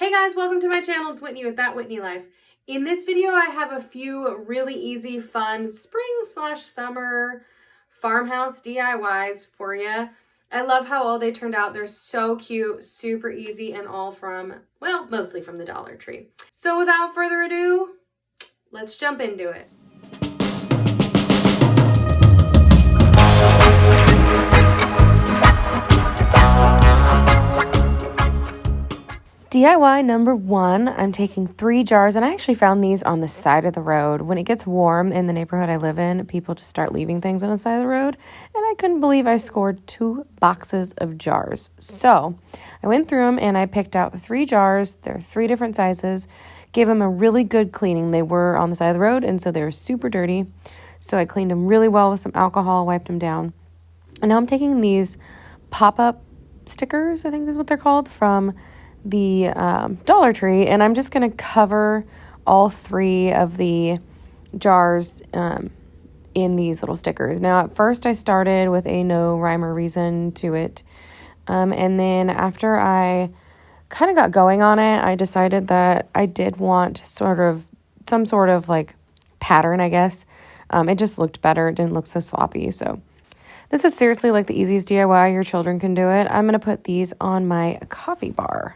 Hey guys, welcome to my channel. It's Whitney with That Whitney Life. In this video, I have a few really easy, fun spring/summer farmhouse DIYs for you. I love how all they turned out. They're so cute, super easy, and all from, well, mostly from the Dollar Tree. So without further ado, let's jump into it. DIY number one, I'm taking 3 jars, and I actually found these on the side of the road. When it gets warm in the neighborhood I live in, people just start leaving things on the side of the road, and I couldn't believe I scored 2 boxes of jars. So I went through them and I picked out 3 jars. They're 3 different sizes, gave them a really good cleaning. They were on the side of the road, and so they were super dirty. So I cleaned them really well with some alcohol, wiped them down. And now I'm taking these pop-up stickers, I think is what they're called, from the Dollar Tree, and I'm just going to cover all 3 of the jars in these little stickers. Now, at first I started with a no rhyme or reason to it, and then after I kind of got going on it, I decided that I did want some sort of like pattern, I guess. It just looked better. It didn't look so sloppy. So this is seriously like the easiest DIY. Your children can do it. I'm going to put these on my coffee bar.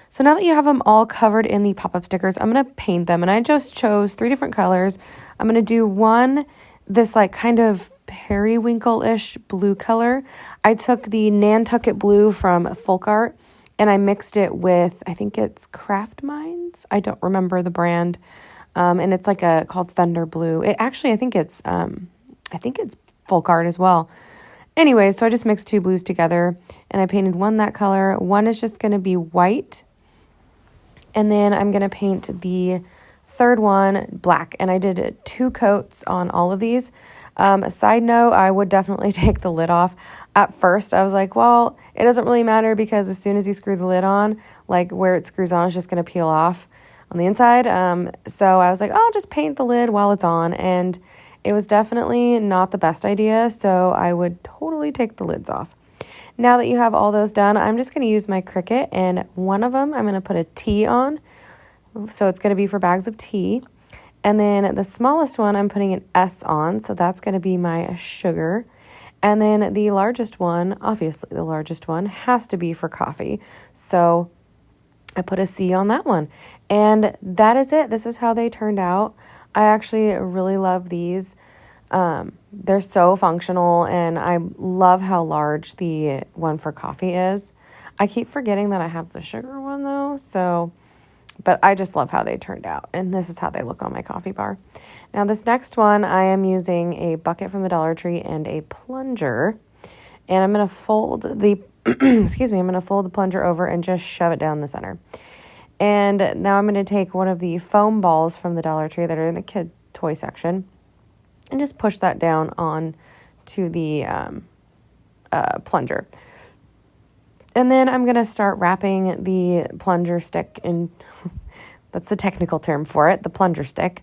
So now that you have them all covered in the pop-up stickers, I'm going to paint them. And I just chose 3 different colors. I'm going to do one, this like kind of periwinkle-ish blue color. I took the Nantucket blue from Folk Art and I mixed it with, I think it's Craft Minds. I don't remember the brand. And it's like called Thunder Blue. I think it's Folk Art as well. Anyway, so I just mixed 2 blues together and I painted one that color. One is just going to be white. And then I'm going to paint the third one black. And I did 2 coats on all of these. A side note, I would definitely take the lid off. At first, I was like, well, it doesn't really matter because as soon as you screw the lid on, like where it screws on is just going to peel off on the inside. So I was like, I'll just paint the lid while it's on. And it was definitely not the best idea. So I would totally take the lids off. Now that you have all those done, I'm just going to use my Cricut, and one of them I'm going to put a T on. So it's going to be for bags of tea. And then the smallest one I'm putting an S on. So that's going to be my sugar. And then the largest one, obviously the largest one, has to be for coffee. So I put a C on that one. And that is it. This is how they turned out. I actually really love these. They're so functional, and I love how large the one for coffee is. I keep forgetting that I have the sugar one though, but I just love how they turned out, and this is how they look on my coffee bar. Now this next one, I am using a bucket from the Dollar Tree and a plunger, and I'm going to fold the, I'm going to fold the plunger over and just shove it down the center. And now I'm going to take one of the foam balls from the Dollar Tree that are in the kid toy section and just push that down on to the plunger. And then I'm going to start wrapping the plunger stick in, that's the technical term for it, the plunger stick,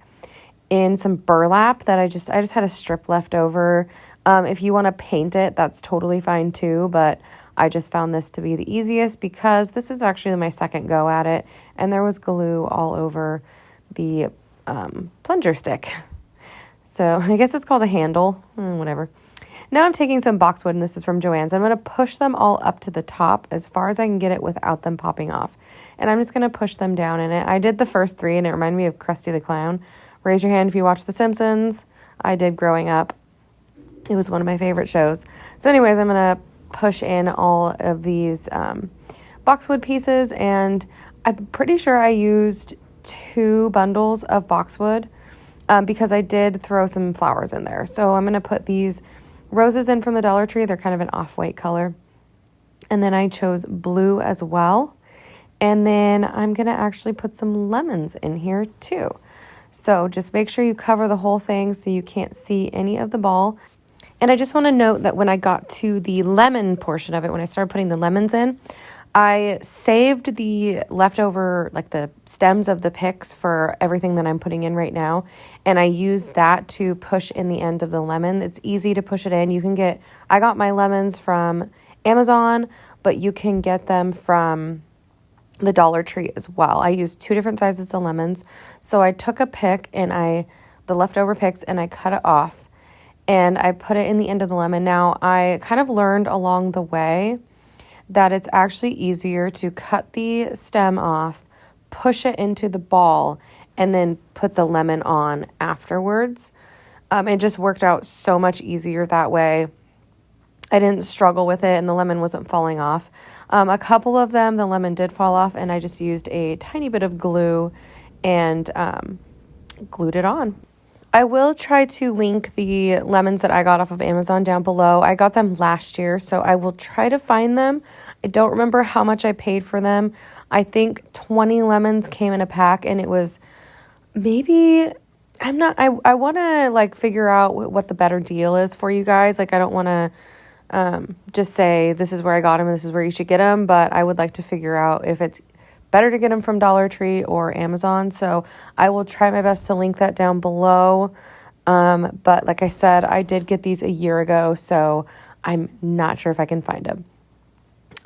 in some burlap that I just had a strip left over. If you want to paint it, that's totally fine too, but I just found this to be the easiest because this is actually my second go at it, and there was glue all over the plunger stick. So I guess it's called a handle, whatever. Now I'm taking some boxwood, and this is from Joann's. I'm going to push them all up to the top as far as I can get it without them popping off. And I'm just going to push them down in it. I did the first 3, and it reminded me of Krusty the Clown. Raise your hand if you watch The Simpsons. I did growing up. It was one of my favorite shows. So anyways, I'm going to push in all of these boxwood pieces, and I'm pretty sure I used 2 bundles of boxwood because I did throw some flowers in there. So I'm going to put these roses in from the Dollar Tree. They're kind of an off-white color. And then I chose blue as well. And then I'm going to actually put some lemons in here too. So just make sure you cover the whole thing so you can't see any of the ball. And I just want to note that when I got to the lemon portion of it, when I started putting the lemons in, I saved the leftover, like the stems of the picks for everything that I'm putting in right now. And I used that to push in the end of the lemon. It's easy to push it in. I got my lemons from Amazon, but you can get them from the Dollar Tree as well. I used 2 different sizes of lemons. So I took a pick the leftover picks, and I cut it off and I put it in the end of the lemon. Now, I kind of learned along the way that it's actually easier to cut the stem off, push it into the ball, and then put the lemon on afterwards. It just worked out so much easier that way. I didn't struggle with it, and the lemon wasn't falling off. A couple of them, the lemon did fall off, and I just used a tiny bit of glue and glued it on. I will try to link the lemons that I got off of Amazon down below. I got them last year, so I will try to find them. I don't remember how much I paid for them. I think 20 lemons came in a pack, and it was maybe, I want to like figure out what the better deal is for you guys. Like, I don't want to just say this is where I got them and this is where you should get them, but I would like to figure out if it's better to get them from Dollar Tree or Amazon. So I will try my best to link that down below. But like I said, I did get these a year ago, so I'm not sure if I can find them.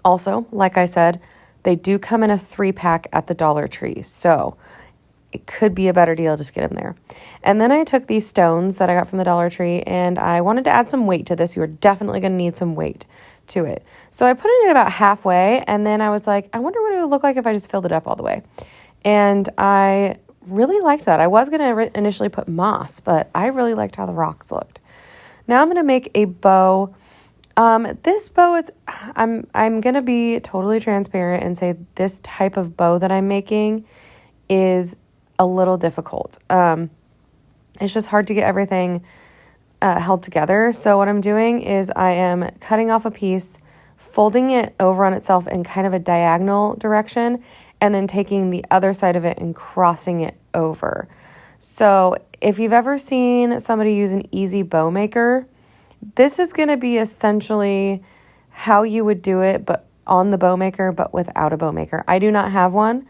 Also, like I said, they do come in a 3-pack at the Dollar Tree. So it could be a better deal to just get them there. And then I took these stones that I got from the Dollar Tree, and I wanted to add some weight to this. You are definitely going to need some weight to it. So I put it in about halfway, and then I was like, I wonder what it would look like if I just filled it up all the way. And I really liked that. I was going to initially put moss, but I really liked how the rocks looked. Now I'm going to make a bow. This bow is, I'm going to be totally transparent and say this type of bow that I'm making is a little difficult. It's just hard to get everything held together. So what I'm doing is I am cutting off a piece, folding it over on itself in kind of a diagonal direction, and then taking the other side of it and crossing it over. So if you've ever seen somebody use an easy bow maker, this is going to be essentially how you would do it, but on the bow maker, but without a bow maker. I do not have one.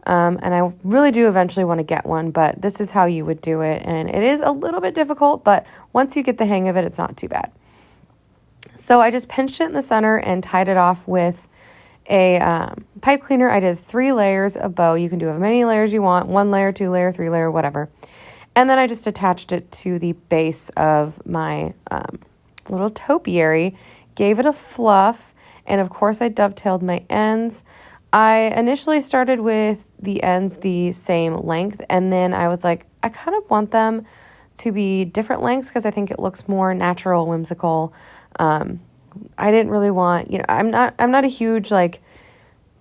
And I really do eventually want to get one, but this is how you would do it. And it is a little bit difficult, but once you get the hang of it, it's not too bad. So I just pinched it in the center and tied it off with a pipe cleaner. I did 3 layers of bow. You can do as many layers you want, 1 layer, 2 layer, 3 layer, whatever. And then I just attached it to the base of my little topiary, gave it a fluff, and of course I dovetailed my ends. I initially started with the ends the same length, and then I was like, I kind of want them to be different lengths because I think it looks more natural, whimsical. I didn't really want, I'm not a huge like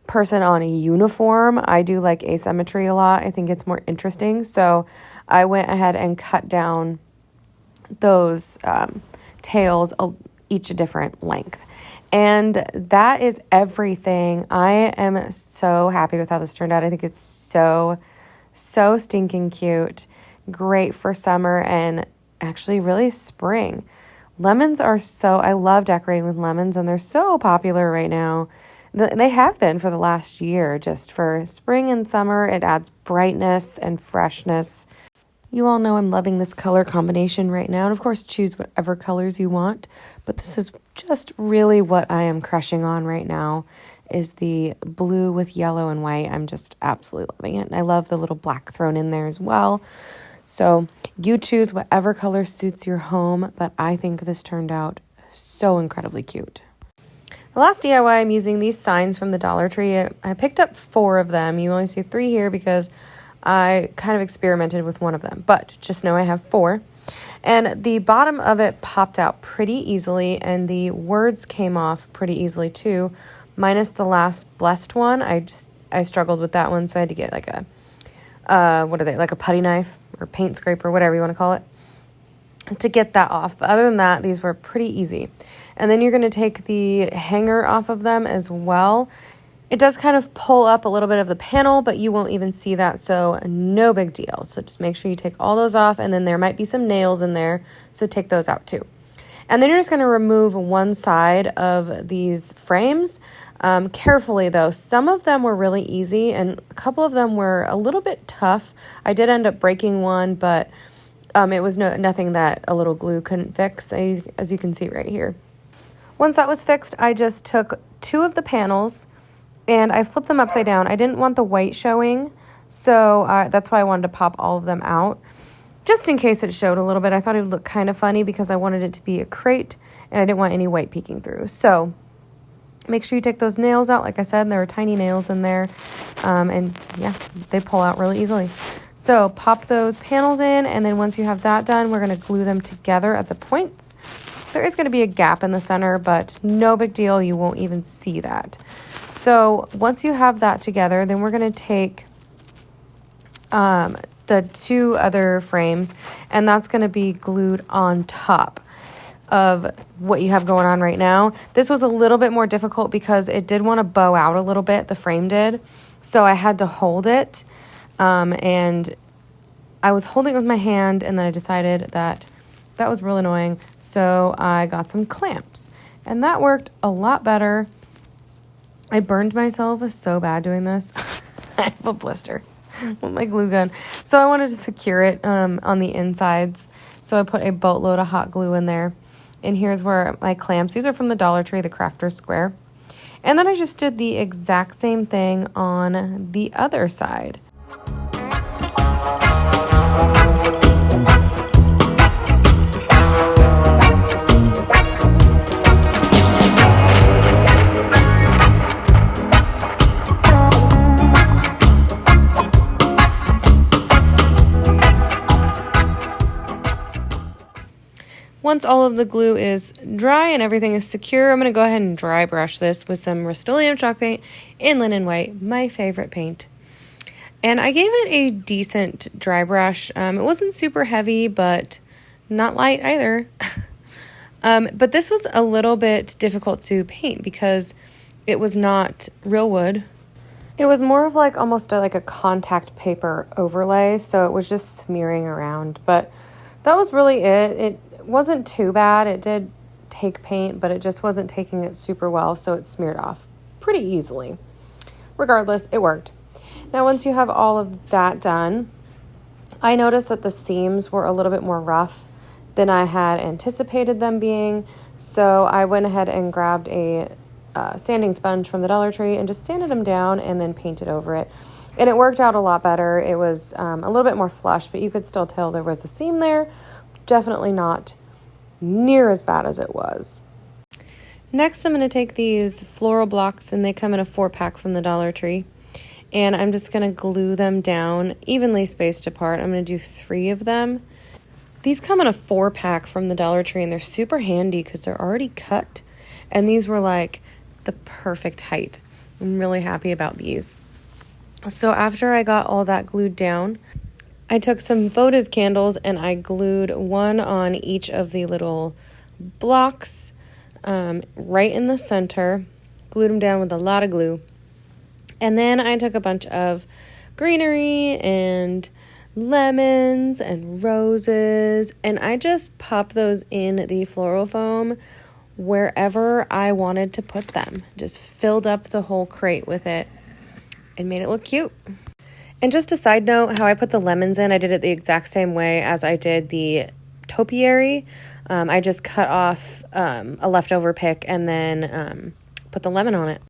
person on a uniform. I do like asymmetry a lot. I think it's more interesting. So I went ahead and cut down those tails each a different length. And that is everything. I am so happy with how this turned out. I think it's so stinking cute. Great for summer and actually really spring. Lemons are I love decorating with lemons, and they're so popular right now. They have been for the last year. Just for spring and summer, it adds brightness and freshness. You all know I'm loving this color combination right now. And of course, choose whatever colors you want. But this is just really what I am crushing on right now is the blue with yellow and white. I'm just absolutely loving it. And I love the little black thrown in there as well. So you choose whatever color suits your home. But I think this turned out so incredibly cute. The last DIY, I'm using these signs from the Dollar Tree. I picked up 4 of them. You only see 3 here because I kind of experimented with one of them, but just know I have 4. And the bottom of it popped out pretty easily, and the words came off pretty easily too, minus the last blessed one. I struggled with that one, so I had to get like like a putty knife or paint scraper, whatever you want to call it, to get that off. But other than that, these were pretty easy. And then you're going to take the hanger off of them as well. It does kind of pull up a little bit of the panel, but you won't even see that, so no big deal. So just make sure you take all those off, and then there might be some nails in there, so take those out too. And then you're just going to remove one side of these frames. carefully though. Some of them were really easy and a couple of them were a little bit tough. I did end up breaking one, but it was nothing that a little glue couldn't fix, as you can see right here. Once that was fixed, I just took 2 of the panels and I flipped them upside down. I didn't want the white showing, so that's why I wanted to pop all of them out. Just in case it showed a little bit, I thought it would look kind of funny because I wanted it to be a crate and I didn't want any white peeking through. So make sure you take those nails out. Like I said, there are tiny nails in there. And yeah, they pull out really easily. So pop those panels in, and then once you have that done, we're going to glue them together at the points. There is going to be a gap in the center, but no big deal. You won't even see that. So once you have that together, then we're going to take the 2 other frames, and that's going to be glued on top of what you have going on right now. This was a little bit more difficult because it did want to bow out a little bit, the frame did. So I had to hold it, and I was holding it with my hand, and then I decided that was really annoying. So I got some clamps, and that worked a lot better. I burned myself so bad doing this. I have a blister with my glue gun. So I wanted to secure it on the insides. So I put a boatload of hot glue in there. And here's where my clamps, these are from the Dollar Tree, the Crafter's Square. And then I just did the exact same thing on the other side. Once all of the glue is dry and everything is secure, I'm going to go ahead and dry brush this with some Rust-Oleum chalk paint in Linen White, my favorite paint. And I gave it a decent dry brush. It wasn't super heavy, but not light either. But this was a little bit difficult to paint because it was not real wood. It was more of like almost like a contact paper overlay, so it was just smearing around. But that was really it. It wasn't too bad. It did take paint, but it just wasn't taking it super well, so it smeared off pretty easily. Regardless, it worked. Now, once you have all of that done, I noticed that the seams were a little bit more rough than I had anticipated them being, so I went ahead and grabbed a sanding sponge from the Dollar Tree and just sanded them down and then painted over it. And it worked out a lot better. It was a little bit more flush, but you could still tell there was a seam there. Definitely not near as bad as it was. Next, I'm going to take these floral blocks, and they come in a 4-pack from the Dollar Tree. And I'm just going to glue them down evenly spaced apart. I'm going to do 3 of them. These come in a 4-pack from the Dollar Tree, and they're super handy because they're already cut. And these were like the perfect height. I'm really happy about these. So after I got all that glued down, I took some votive candles and I glued one on each of the little blocks right in the center, glued them down with a lot of glue. And then I took a bunch of greenery and lemons and roses, and I just popped those in the floral foam wherever I wanted to put them. Just filled up the whole crate with it and made it look cute. And just a side note, how I put the lemons in, I did it the exact same way as I did the topiary. I just cut off a leftover pick and then put the lemon on it.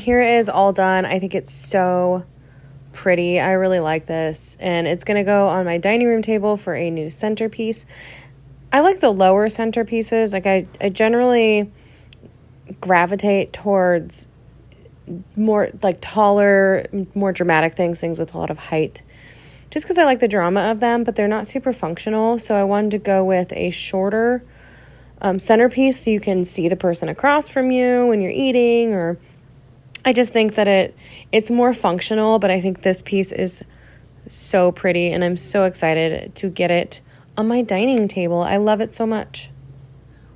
here it is all done. I think it's so pretty. I really like this, and it's gonna go on my dining room table for a new centerpiece. I like the lower centerpieces. Like I generally gravitate towards more like taller, more dramatic things with a lot of height, just because I like the drama of them, but they're not super functional. So I wanted to go with a shorter centerpiece so you can see the person across from you when you're eating, or I just think that it's more functional, but I think this piece is so pretty, and I'm so excited to get it on my dining table. I love it so much.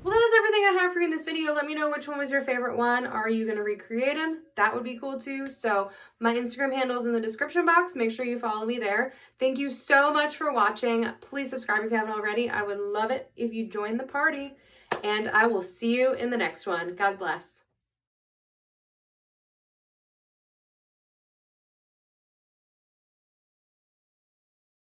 Well, that is everything I have for you in this video. Let me know which one was your favorite one. Are you going to recreate them? That would be cool too. So my Instagram handle is in the description box. Make sure you follow me there. Thank you so much for watching. Please subscribe if you haven't already. I would love it if you join the party, and I will see you in the next one. God bless.